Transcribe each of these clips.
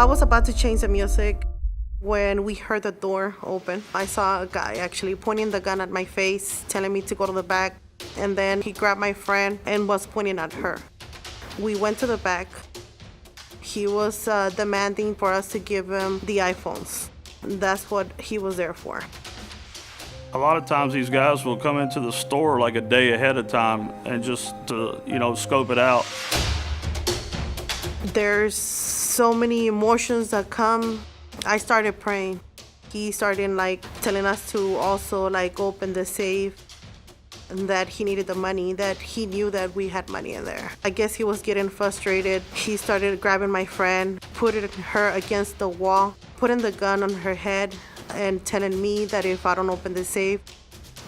I was about to change the music when we heard the door open. I saw a guy actually pointing the gun at my face, telling me to go to the back. And then he grabbed my friend and was pointing at her. We went to the back. He was demanding for us to give him the iPhones. That's what he was there for. A lot of times these guys will come into the store like a day ahead of time and just to, scope it out. There's so many emotions that come. I started praying. He started telling us to also open the safe, and that he needed the money, that he knew that we had money in there. I guess he was getting frustrated. He started grabbing my friend, putting her against the wall, putting the gun on her head, and telling me that if I don't open the safe,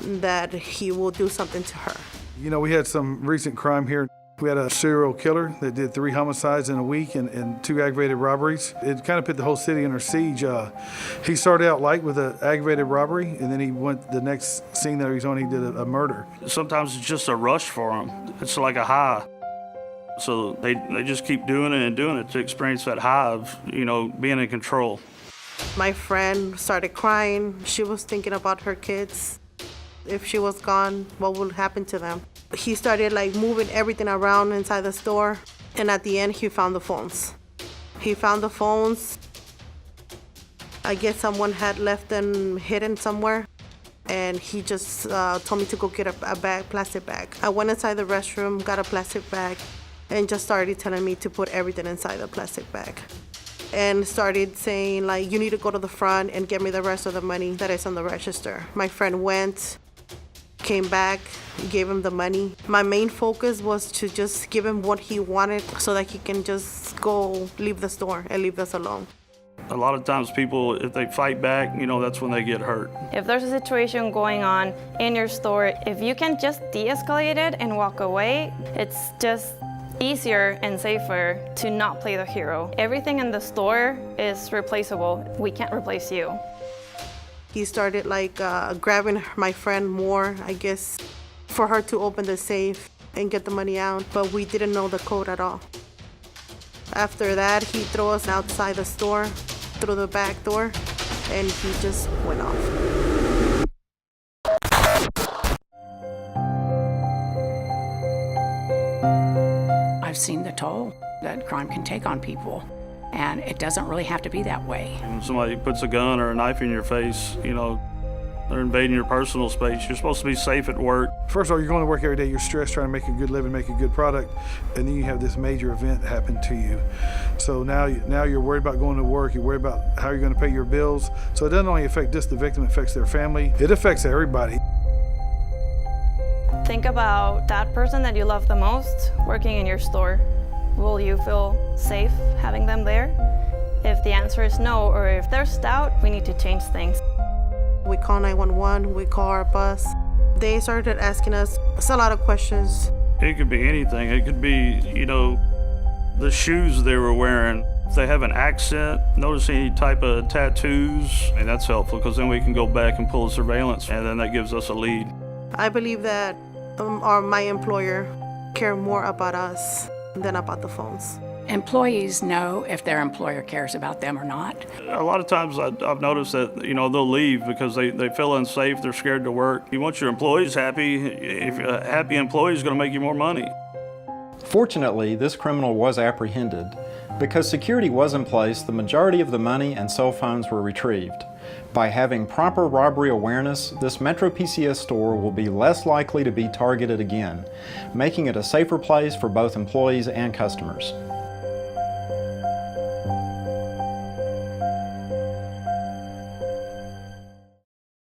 that he will do something to her. We had some recent crime here. We had a serial killer that did 3 homicides in a week and 2 aggravated robberies. It kind of put the whole city under siege. He started out light with an aggravated robbery, and then he went the next scene that he was on, he did a murder. Sometimes it's just a rush for them. It's like a high. So they just keep doing it and doing it to experience that high of, being in control. My friend started crying. She was thinking about her kids. If she was gone, what would happen to them? He started moving everything around inside the store, and at the end he found the phones. He found the phones. I guess someone had left them hidden somewhere, and he just told me to go get a bag, plastic bag. I went inside the restroom, got a plastic bag, and just started telling me to put everything inside the plastic bag. And started saying you need to go to the front and get me the rest of the money that is on the register. My friend went, came back, gave him the money. My main focus was to just give him what he wanted so that he can just go leave the store and leave us alone. A lot of times people, if they fight back, that's when they get hurt. If there's a situation going on in your store, if you can just de-escalate it and walk away, it's just easier and safer to not play the hero. Everything in the store is replaceable. We can't replace you. He started grabbing my friend more, I guess, for her to open the safe and get the money out, but we didn't know the code at all. After that, he threw us outside the store through the back door, and he just went off. I've seen the toll that crime can take on people. And it doesn't really have to be that way. When somebody puts a gun or a knife in your face, they're invading your personal space. You're supposed to be safe at work. First of all, you're going to work every day, you're stressed trying to make a good living, make a good product, and then you have this major event happen to you. So now you're worried about going to work, you're worried about how you're going to pay your bills. So it doesn't only affect just the victim, it affects their family. It affects everybody. Think about that person that you love the most working in your store. Will you feel safe having them there? If the answer is no, or if there's doubt, we need to change things. We call 911, we call our bus. They started asking us a lot of questions. It could be anything. It could be, the shoes they were wearing. If they have an accent, notice any type of tattoos, and that's helpful because then we can go back and pull a surveillance, and then that gives us a lead. I believe that my employer care more about us than about the phones. Employees know if their employer cares about them or not. A lot of times I've noticed that, they'll leave because they feel unsafe, they're scared to work. You want your employees happy. If a happy employee is going to make you more money. Fortunately, this criminal was apprehended. Because security was in place, the majority of the money and cell phones were retrieved. By having proper robbery awareness, this Metro PCS store will be less likely to be targeted again, making it a safer place for both employees and customers.